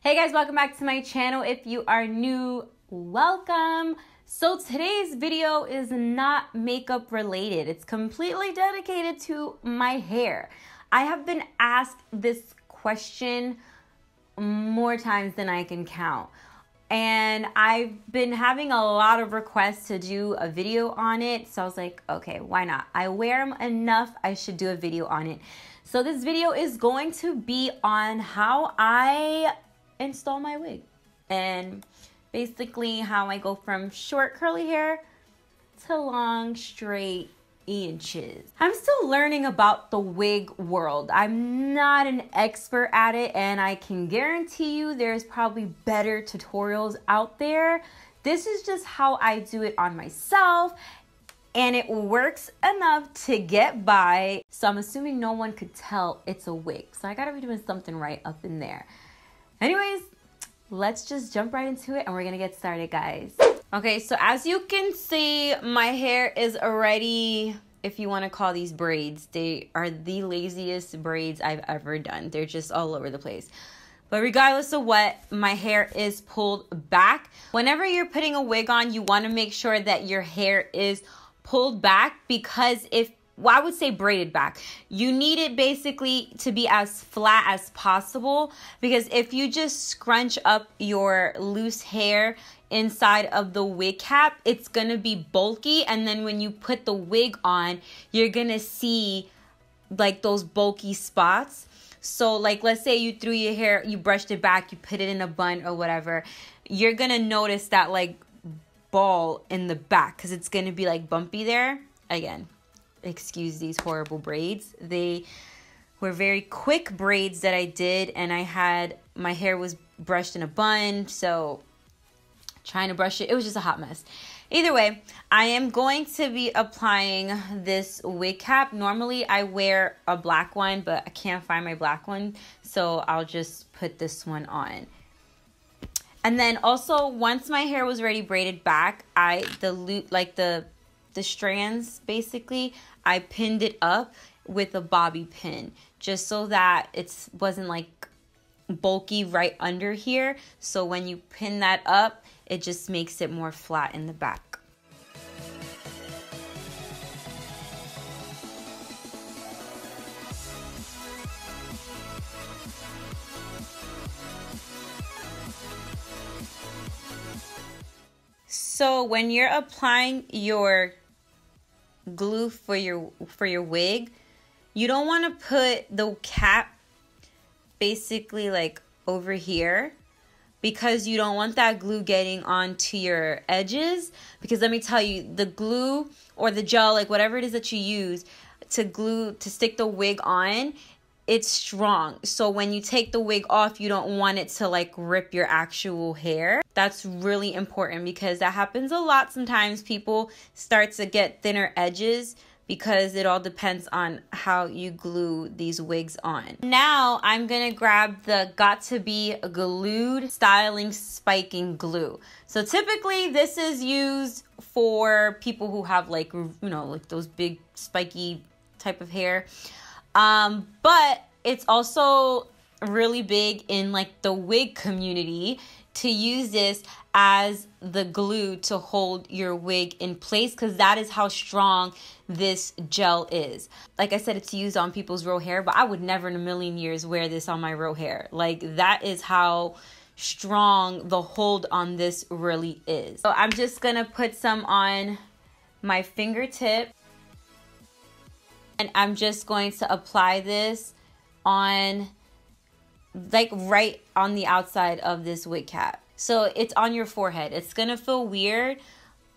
Hey guys, welcome back to my channel. If you are new, welcome. So today's video is not makeup related. It's completely dedicated to my hair. I have been asked this question more times than I can count. And I've been having a lot of requests to do a video on it. So I was like, okay, why not? I wear them enough, I should do a video on it. So this video is going to be on how I install my wig and basically how I go from short curly hair to long straight inches. I'm still learning about the wig world. I'm not an expert at it, and I can guarantee you there's probably better tutorials out there. This is just how I do it on myself, and it works enough to get by. So I'm assuming no one could tell it's a wig. So I gotta be doing something right up in there. Anyways, let's just jump right into it and we're gonna get started, guys. Okay, so as you can see, my hair is already, if you want to call these braids, they are the laziest braids I've ever done. They're just all over the place. But regardless of what, my hair is pulled back. Whenever you're putting a wig on, you want to make sure that your hair is pulled back, because I would say braided back. You need it basically to be as flat as possible, because if you just scrunch up your loose hair inside of the wig cap, it's gonna be bulky, and then when you put the wig on, you're gonna see like those bulky spots. So like, let's say you threw your hair, you brushed it back, you put it in a bun or whatever, you're gonna notice that like ball in the back, because it's gonna be like bumpy there. Again, excuse these horrible braids. They were very quick braids that I did, and my hair was brushed in a bun, so trying to brush it, it was just a hot mess. Either way, I am going to be applying this wig cap. Normally I wear a black one, but I can't find my black one, so I'll just put this one on. And then also, once my hair was already braided back, the strands, basically, I pinned it up with a bobby pin, just so that it wasn't like bulky right under here. So when you pin that up, it just makes it more flat in the back. So when you're applying your glue for your wig, you don't want to put the cap basically like over here, because you don't want that glue getting onto your edges. Because let me tell you, the glue or the gel, like whatever it is that you use to stick the wig on, it's strong. So when you take the wig off, you don't want it to like rip your actual hair. That's really important, because that happens a lot. Sometimes people start to get thinner edges because it all depends on how you glue these wigs on. Now I'm gonna grab the Got to Be Glued Styling Spiking Glue. So typically this is used for people who have like, you know, like those big spiky type of hair. But it's also really big in like the wig community to use this as the glue to hold your wig in place, because that is how strong this gel is. Like I said, it's used on people's real hair, but I would never in a million years wear this on my real hair. Like, that is how strong the hold on this really is. So I'm just gonna put some on my fingertip, and I'm just going to apply this on like right on the outside of this wig cap. So it's on your forehead. It's gonna feel weird,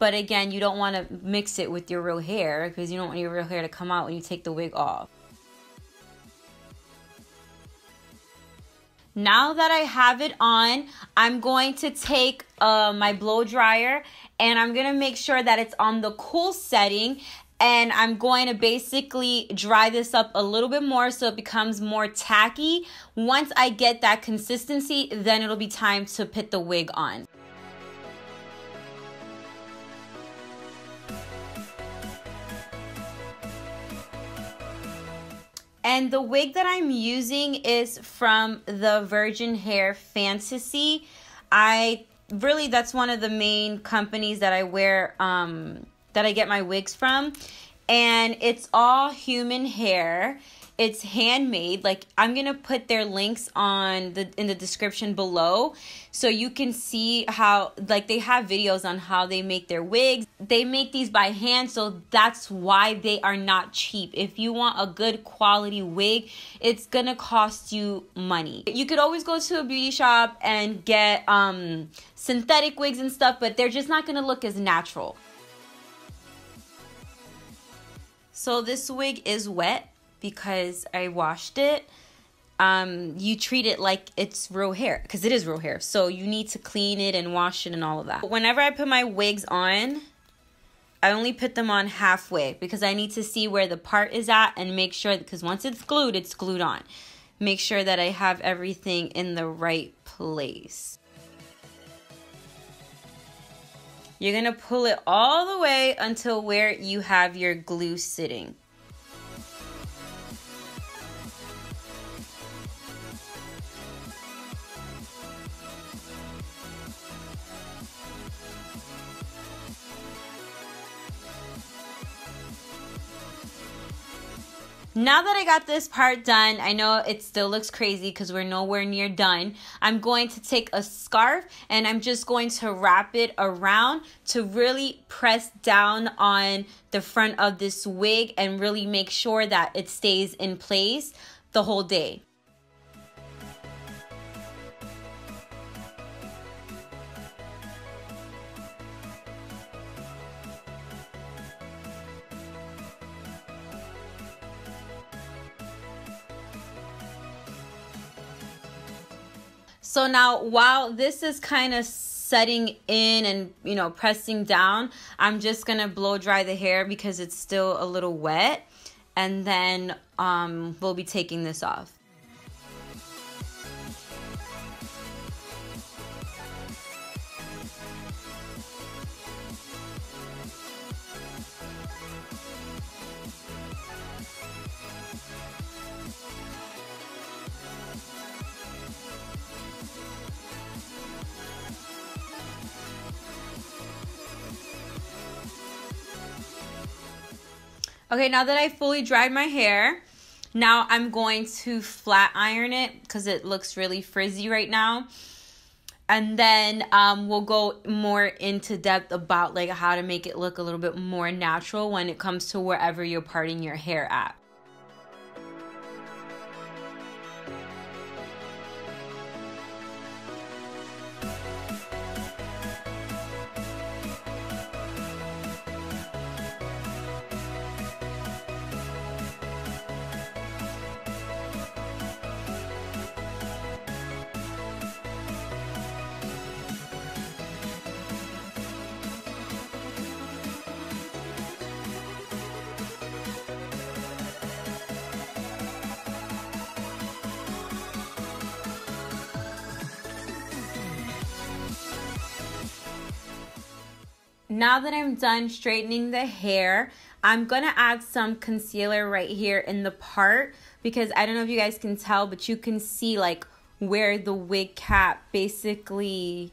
but again, you don't want to mix it with your real hair, because you don't want your real hair to come out when you take the wig off. Now that I have it on, I'm going to take my blow dryer, and I'm gonna make sure that it's on the cool setting, and I'm going to basically dry this up a little bit more so it becomes more tacky. Once I get that consistency, then it'll be time to put the wig on. And the wig that I'm using is from the Virgin Hair Fantasy. That's one of the main companies that I wear, that I get my wigs from. And it's all human hair. It's handmade. Like, I'm gonna put their links in the description below, so you can see how, like, they have videos on how they make their wigs. They make these by hand, so that's why they are not cheap. If you want a good quality wig, it's gonna cost you money. You could always go to a beauty shop and get synthetic wigs and stuff, but they're just not gonna look as natural. So this wig is wet because I washed it. You treat it like it's real hair, because it is real hair. So you need to clean it and wash it and all of that. Whenever I put my wigs on, I only put them on halfway, because I need to see where the part is at and make sure, because once it's glued on. Make sure that I have everything in the right place. You're gonna pull it all the way until where you have your glue sitting. Now that I got this part done, I know it still looks crazy because we're nowhere near done. I'm going to take a scarf and I'm just going to wrap it around to really press down on the front of this wig and really make sure that it stays in place the whole day. So now, while this is kind of setting in and, you know, pressing down, I'm just going to blow dry the hair because it's still a little wet. And then we'll be taking this off. Okay, now that I fully dried my hair, now I'm going to flat iron it because it looks really frizzy right now. And then we'll go more into depth about like how to make it look a little bit more natural when it comes to wherever you're parting your hair at. Now that I'm done straightening the hair, I'm going to add some concealer right here in the part, because I don't know if you guys can tell, but you can see like where the wig cap basically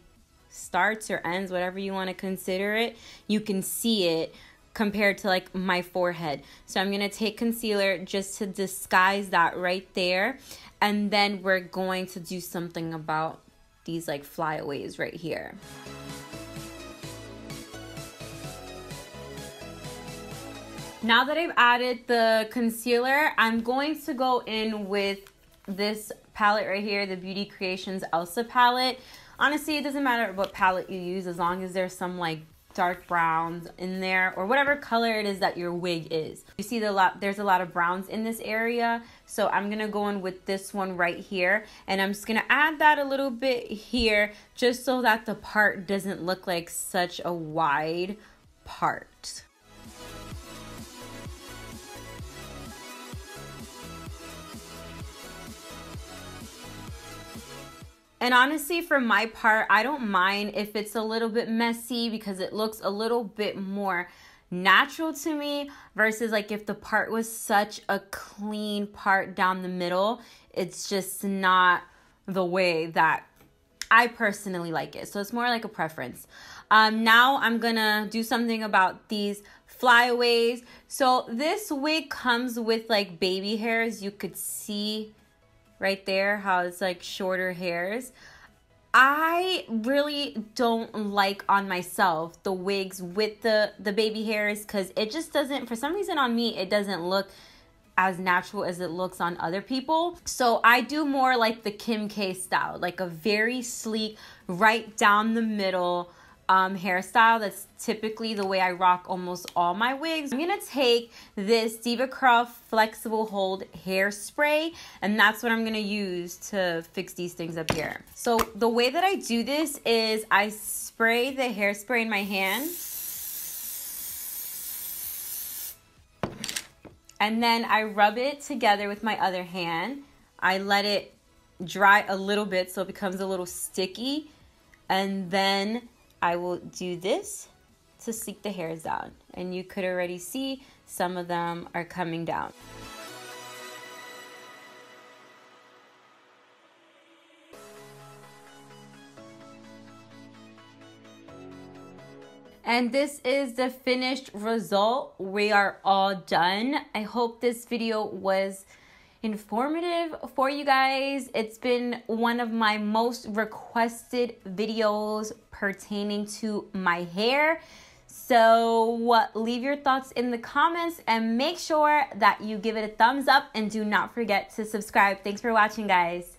starts or ends, whatever you want to consider it. You can see it compared to like my forehead. So I'm going to take concealer just to disguise that right there. And then we're going to do something about these like flyaways right here. Now that I've added the concealer, I'm going to go in with this palette right here, the Beauty Creations Elsa palette. Honestly, it doesn't matter what palette you use as long as there's some like dark browns in there or whatever color it is that your wig is. You see there's a lot of browns in this area, so I'm gonna go in with this one right here, and I'm just gonna add that a little bit here just so that the part doesn't look like such a wide part. And honestly, for my part, I don't mind if it's a little bit messy because it looks a little bit more natural to me versus like if the part was such a clean part down the middle. It's just not the way that I personally like it. So it's more like a preference. Now I'm gonna do something about these flyaways. So this wig comes with like baby hairs. You could see right there how it's like shorter hairs. I really don't like on myself the wigs with the baby hairs because it just doesn't, for some reason on me, it doesn't look as natural as it looks on other people. So I do more like the Kim K style, like a very sleek, right down the middle hairstyle. That's typically the way I rock almost all my wigs. I'm gonna take this DevaCurl flexible hold hairspray, and that's what I'm gonna use to fix these things up here. So the way that I do this is I spray the hairspray in my hand, and then I rub it together with my other hand. I let it dry a little bit so it becomes a little sticky, and then I will do this to sleek the hairs down. And you could already see some of them are coming down. And this is the finished result. We are all done. I hope this video was informative for you guys. It's been one of my most requested videos pertaining to my hair. So leave your thoughts in the comments and make sure that you give it a thumbs up and do not forget to subscribe. Thanks for watching, guys.